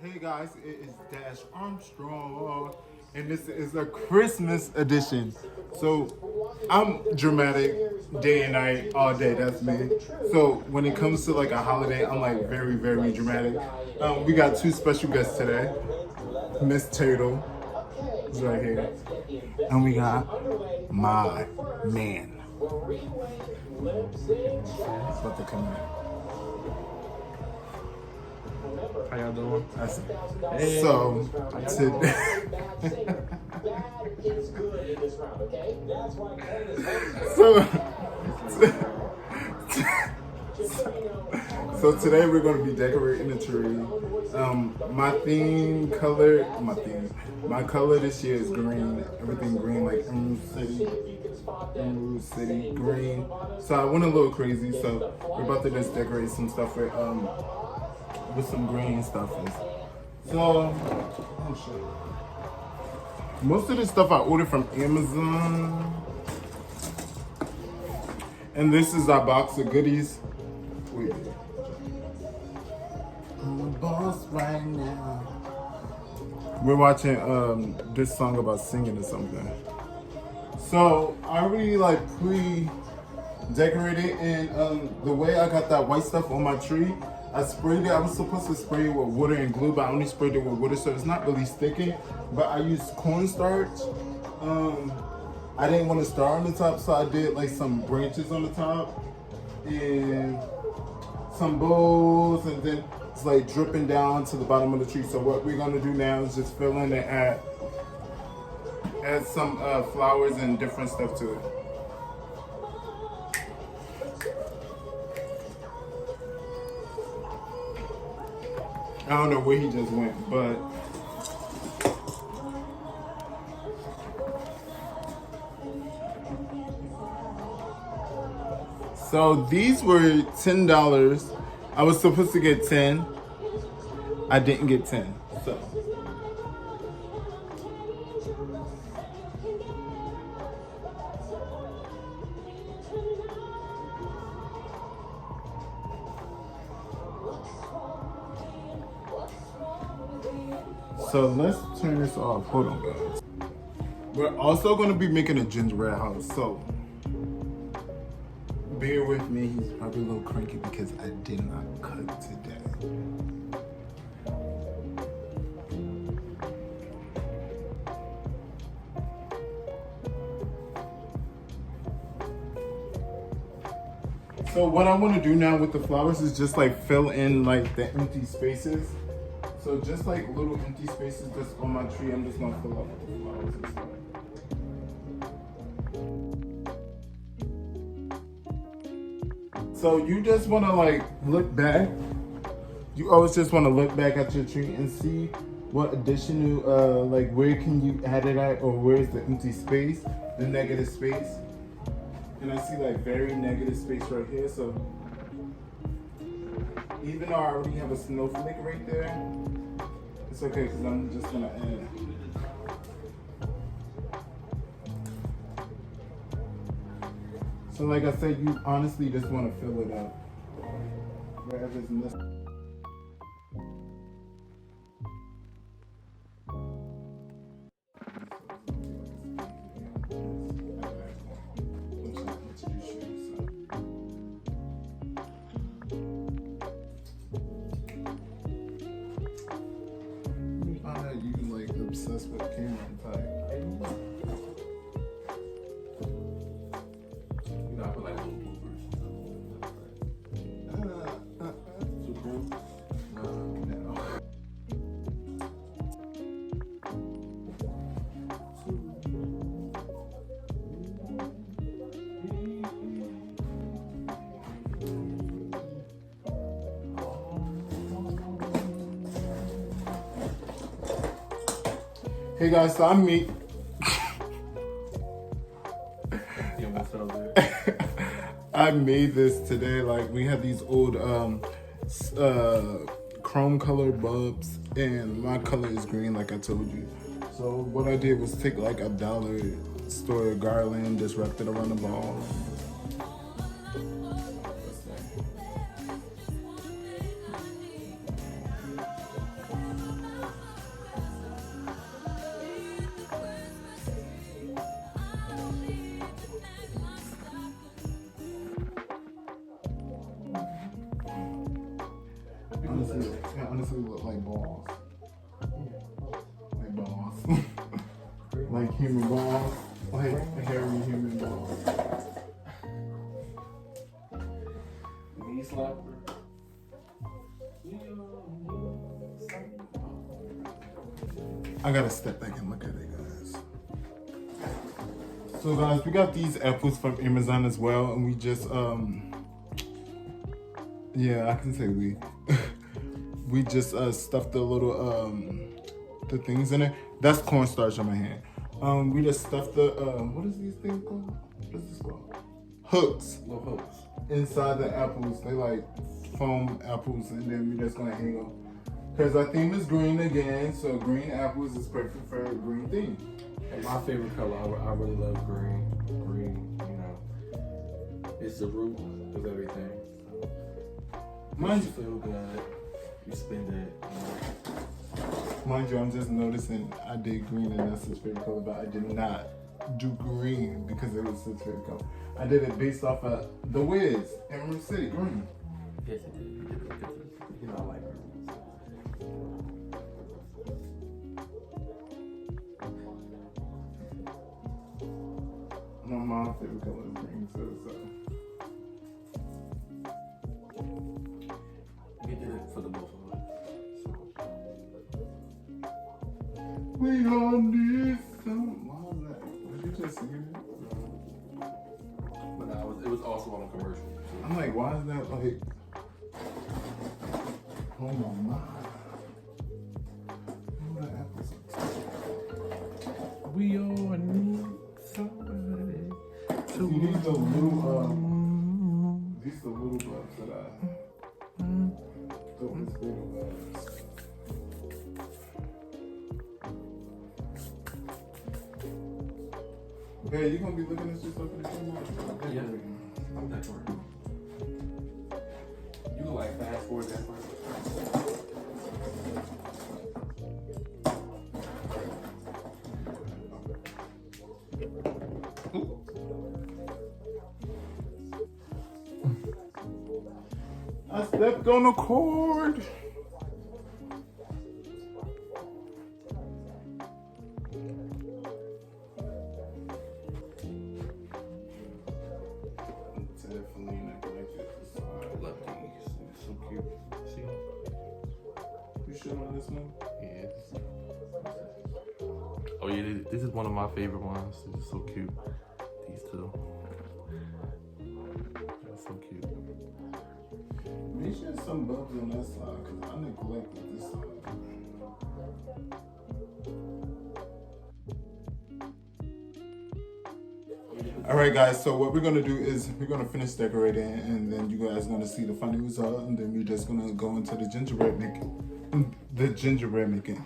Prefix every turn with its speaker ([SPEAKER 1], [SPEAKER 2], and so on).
[SPEAKER 1] Hey guys, it is Dash Armstrong, and this is a Christmas edition. So I'm dramatic day and night, all day. That's me. So when it comes to like a holiday, I'm like very, very dramatic. We got two special guests today. Miss Turtle is right here, and we got my man. It's about to come in.
[SPEAKER 2] How y'all doing?
[SPEAKER 1] That's
[SPEAKER 2] Hey.
[SPEAKER 1] So, so today we're going to be decorating the tree. My color this year is green. Everything green, like Emerald City green. So I went a little crazy. So we're about to just decorate some stuff with some green stuff. So, oh shit. Most of this stuff I ordered from Amazon. And this is our box of goodies. Wait. I'm a boss right now. We're watching this song about singing or something. So I already like pre-decorated, and the way I got that white stuff on my tree, I sprayed it. I was supposed to spray it with water and glue, but I only sprayed it with water, so it's not really sticking. But I used cornstarch. I didn't want a star on the top, so I did like some branches on the top and some bowls, and then it's like dripping down to the bottom of the tree. So what we're gonna do now is just fill in and add some flowers and different stuff to it. I don't know where he just went, but so these were $10. I was supposed to get 10. I didn't get 10. So let's turn this off. Hold on, guys. We're also going to be making a gingerbread house. So bear with me. He's probably a little cranky because I did not cut today. So what I want to do now with the flowers is just like fill in like the empty spaces. So just like little empty spaces just on my tree, I'm just gonna fill up with the flowers and stuff. So you just wanna like look back. You always just wanna look back at your tree and see what additional, like where can you add it at, or where's the empty space, the negative space. And I see like very negative space right here. So even though I already have a snowflake right there, it's okay because I'm just gonna add. So like I said, you honestly just want to fill it up wherever's missing. You like obsessed with camera type.
[SPEAKER 2] You know, I put like little bloopers.
[SPEAKER 1] No. Hey guys, so I'm me.
[SPEAKER 2] Yeah, what's up there?
[SPEAKER 1] I made this today. Like we had these old chrome colored bulbs, and my color is green, like I told you. So what I did was take like $1 store garland, just wrapped it around the ball. balls. Like balls. Like human balls. Like hairy human balls.
[SPEAKER 2] Knee slapper.
[SPEAKER 1] I gotta step back and look at it, guys. So guys, we got these apples from Amazon as well, and we just yeah, I can say we we just stuffed the little the things in it. That's cornstarch on my hand. We just stuffed the what is these things called? What is this called? Hooks
[SPEAKER 2] Little hooks.
[SPEAKER 1] inside the apples. They like foam apples, and then we just gonna hang them. Because our theme is green again, so green apples is perfect for a green theme.
[SPEAKER 2] And my favorite color, I really love green. Green, you know, it's the root of everything.
[SPEAKER 1] Mind
[SPEAKER 2] Makes you feel good. You spend it.
[SPEAKER 1] Mind you, I'm just noticing I did green and that's his favorite color, but I did not do green because it was his favorite color. I did it based off of The Wiz, Emerald City, green.
[SPEAKER 2] Yes, it did. You know, I like green.
[SPEAKER 1] No, my favorite color is green, so.
[SPEAKER 2] You did it for the both of us.
[SPEAKER 1] We gon' need some. What was that? Was you just singing it?
[SPEAKER 2] But no, it was also on a commercial.
[SPEAKER 1] I'm like, why is that like? Oh my mind. Oh, that apple's
[SPEAKER 2] We all need somebody.
[SPEAKER 1] See, these the little these the little bugs that I thought was little bugs. Hey, you gonna be looking at yourself in the camera?
[SPEAKER 2] Yeah. I'm that short. You can like fast forward that part.
[SPEAKER 1] I stepped on a cord. Definitely neglected this side.
[SPEAKER 2] Love these. It's so cute. See?
[SPEAKER 1] You sure on this one?
[SPEAKER 2] Yeah. Oh yeah, this is one of my favorite ones. It's so cute. These two. That's so cute.
[SPEAKER 1] Make sure some bugs on that side because I neglected this side. All right, guys. So what we're gonna do is we're gonna finish decorating, and then you guys gonna see the final result, and then we're just gonna go into the gingerbread making. The gingerbread making.